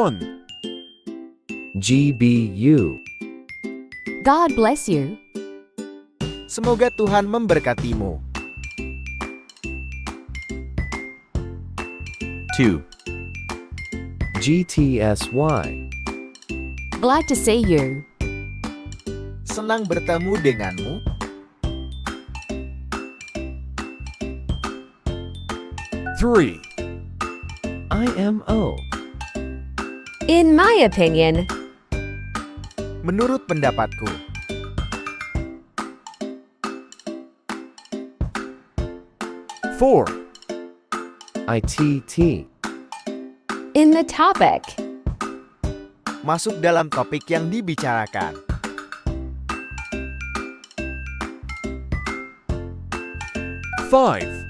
1. GBU. God bless you. Semoga Tuhan memberkatimu. 2. GTSY. Glad to see you. Senang bertemu denganmu. 3. IMO. In my opinion. Menurut pendapatku. 4. ITT. In the topic. Masuk dalam topik yang dibicarakan. 5.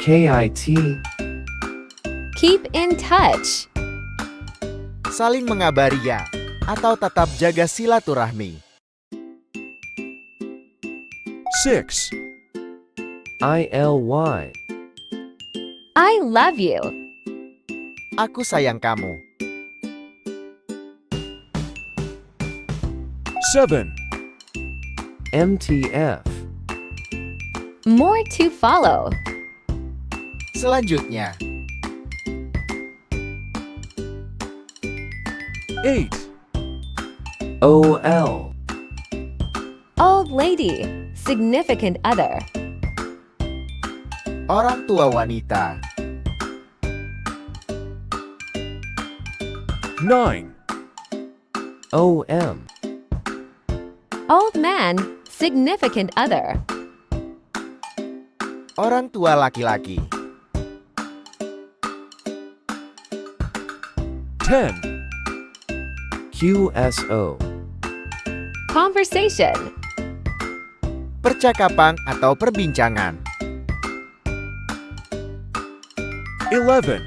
KIT. Keep in touch. Saling mengabari ya, atau tetap jaga silaturahmi. 6. ILY. I love you. Aku sayang kamu. 7. MTF. More to follow. Selanjutnya. 8. OL. Old lady. Significant other. Orang tua wanita. 9. OM. Old man. Significant other. Orang tua laki-laki. 10. QSO. Conversation. Percakapan atau perbincangan. 11.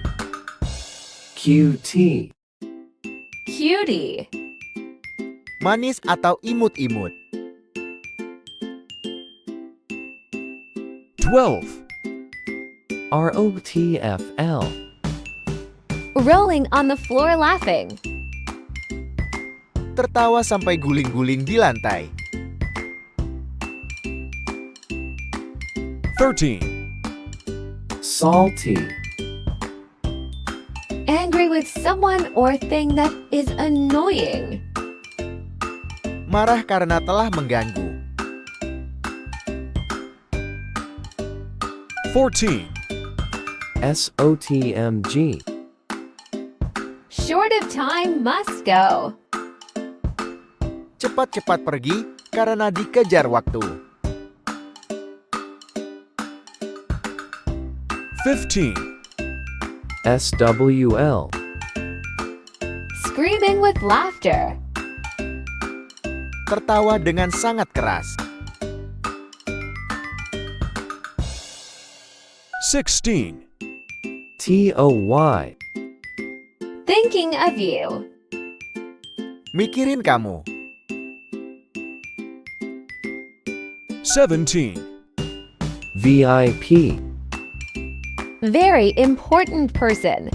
QT. Cutie. Manis atau imut-imut. 12. ROTFL. Rolling on the floor laughing. Tertawa sampai guling-guling di lantai. 13. Salty. Angry with someone or thing that is annoying. Marah karena telah mengganggu. 14. SOTMG. Short of time must go. Cepat-cepat pergi karena dikejar waktu. 15. SWL. Screaming with laughter. Tertawa dengan sangat keras. 16. TOY. Thinking of you. Mikirin kamu. 17. VIP. Very important person.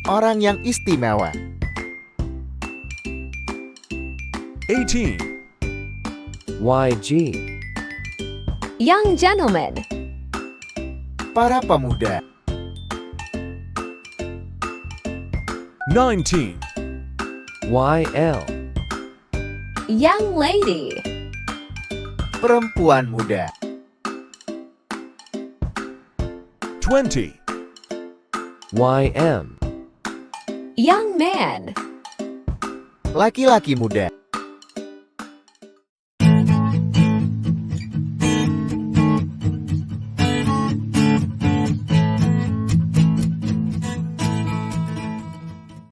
Orang yang istimewa. 18. YG. Young gentleman. Para pemuda. 19. YL. Young lady. Perempuan muda. 20. YM. Young man. Laki-laki muda.